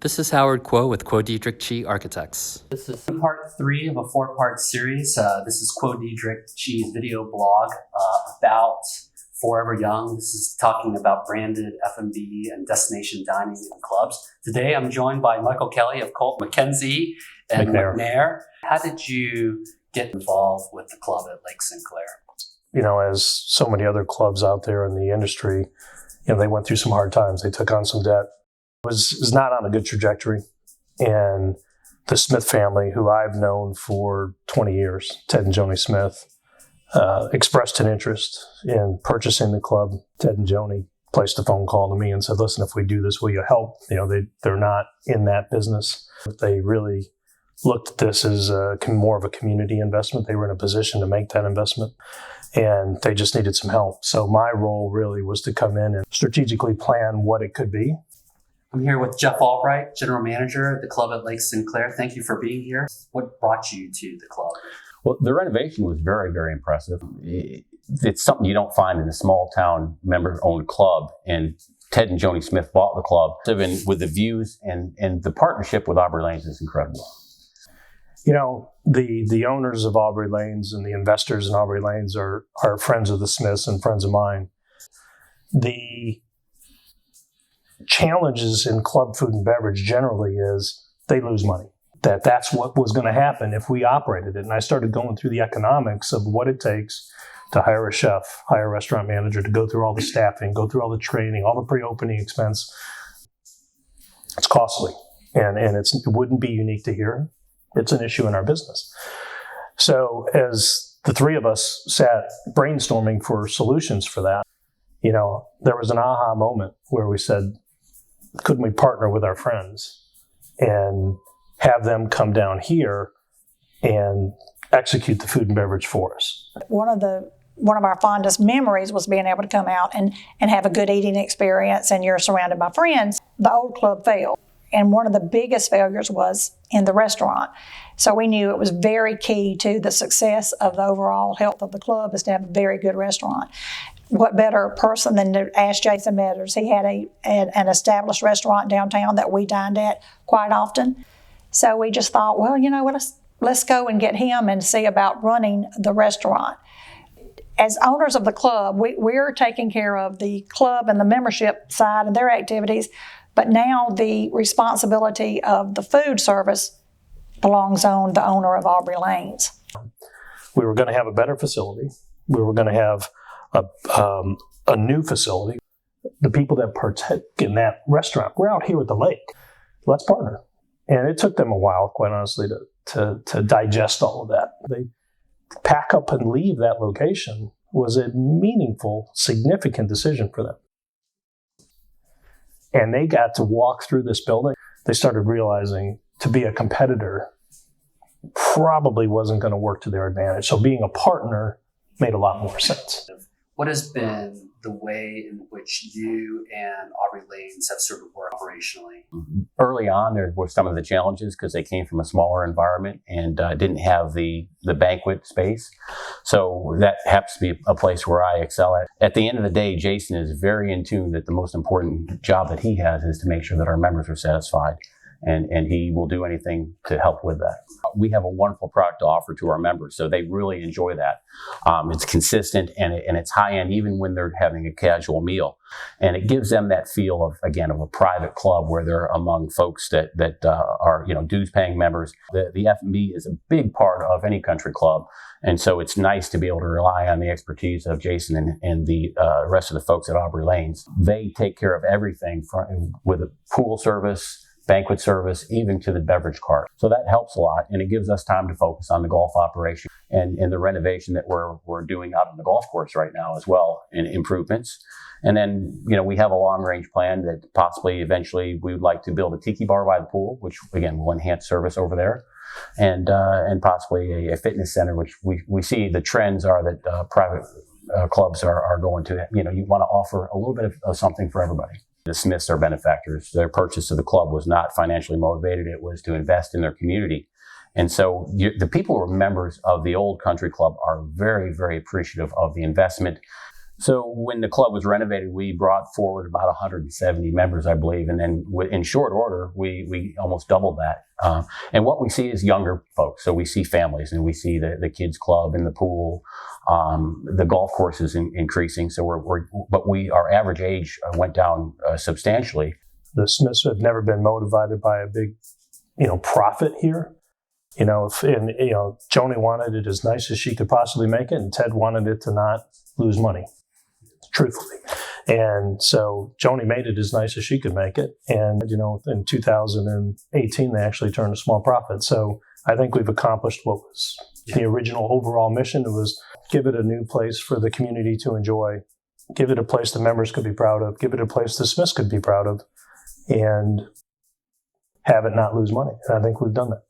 This is Howard Kuo with Diedrich Architects. This is part 3 of a 4-part series. This is Diedrich's video blog about Forever Young. This is talking about branded F&B and destination dining and clubs. Today I'm joined by Michael Kelly of Colt McKenzie and McNair. How did you get involved with the club at Lake Sinclair? You know, as so many other clubs out there in the industry, you know, they went through some hard times. They took on some debt. Was not on a good trajectory. And the Smith family, who I've known for 20 years, Ted and Joni Smith, expressed an interest in purchasing the club. Ted and Joni placed a phone call to me and said, listen, if we do this, will you help? You know, they're not in that business. They really looked at this as more of a community investment. They were in a position to make that investment, and they just needed some help. So my role really was to come in and strategically plan what it could be. I'm here with Jeff Allbright, General Manager at the club at Lake Sinclair. Thank you for being here. What brought you to the club? Well, the renovation was very, very impressive. It's something you don't find in a small town member-owned club, and Ted and Joni Smith bought the club. With the views and the partnership with Aubri Lane is incredible. You know, the owners of Aubri Lanes and the investors in Aubri Lanes are friends of the Smiths and friends of mine. The challenges in club food and beverage generally is they lose money. That's what was going to happen if we operated it. And I started going through the economics of what it takes to hire a chef, hire a restaurant manager, to go through all the staffing, go through all the training, all the pre-opening expense. It's costly, and it wouldn't be unique to here. It's an issue in our business. So as the three of us sat brainstorming for solutions for that, you know, there was an aha moment where we said, couldn't we partner with our friends and have them come down here and execute the food and beverage for us? One of our fondest memories was being able to come out and have a good eating experience, and you're surrounded by friends. The old club failed, and one of the biggest failures was in the restaurant. So we knew it was very key to the success of the overall health of the club is to have a very good restaurant. What better person than to ask Jason Metters? He had an established restaurant downtown that we dined at quite often. So we just thought, well, you know what, let's go and get him and see about running the restaurant. As owners of the club, we're taking care of the club and the membership side and their activities, but now the responsibility of the food service belongs on the owner of Aubri Lanes. We were going to have a better facility. We were going to have a new facility. The people that partake in that restaurant, we're out here at the lake. Let's partner. And it took them a while, quite honestly, to digest all of that. They pack up and leave that location was a meaningful, significant decision for them. And they got to walk through this building. They started realizing to be a competitor probably wasn't going to work to their advantage. So being a partner made a lot more sense. What has been the way in which you and Aubri Lanes have sort of worked operationally? Early on, there were some of the challenges because they came from a smaller environment and didn't have the banquet space. So that happens to be a place where I excel at. At the end of the day, Jason is very in tune that the most important job that he has is to make sure that our members are satisfied. And he will do anything to help with that. We have a wonderful product to offer to our members, so they really enjoy that. It's consistent and it's high-end even when they're having a casual meal. And it gives them that feel of a private club where they're among folks that are, you know, dues-paying members. The F&B is a big part of any country club, and so it's nice to be able to rely on the expertise of Jason and the rest of the folks at Aubri Lanes. They take care of everything with a pool service, banquet service, even to the beverage cart. So that helps a lot, and it gives us time to focus on the golf operation and the renovation that we're doing out on the golf course right now as well, and improvements. And then, you know, we have a long-range plan that possibly eventually we would like to build a tiki bar by the pool, which again will enhance service over there, and possibly a fitness center, which we see the trends are that private clubs are going to, you know, you want to offer a little bit of something for everybody. The Smiths are benefactors. Their purchase of the club was not financially motivated. It was to invest in their community. And so the people who are members of the old country club are very, very appreciative of the investment. So when the club was renovated, we brought forward about 170 members, I believe, and then in short order, we almost doubled that. And what we see is younger folks. So we see families, and we see the kids club and the pool. The golf course is increasing. So our average age went down substantially. The Smiths have never been motivated by a big, profit here. Joni wanted it as nice as she could possibly make it, and Ted wanted it to not lose money, truthfully. And so Joni made it as nice as she could make it. And, in 2018, they actually turned a small profit. So I think we've accomplished what was the original overall mission. It was give it a new place for the community to enjoy, give it a place the members could be proud of, give it a place the Smiths could be proud of, and have it not lose money. And I think we've done that.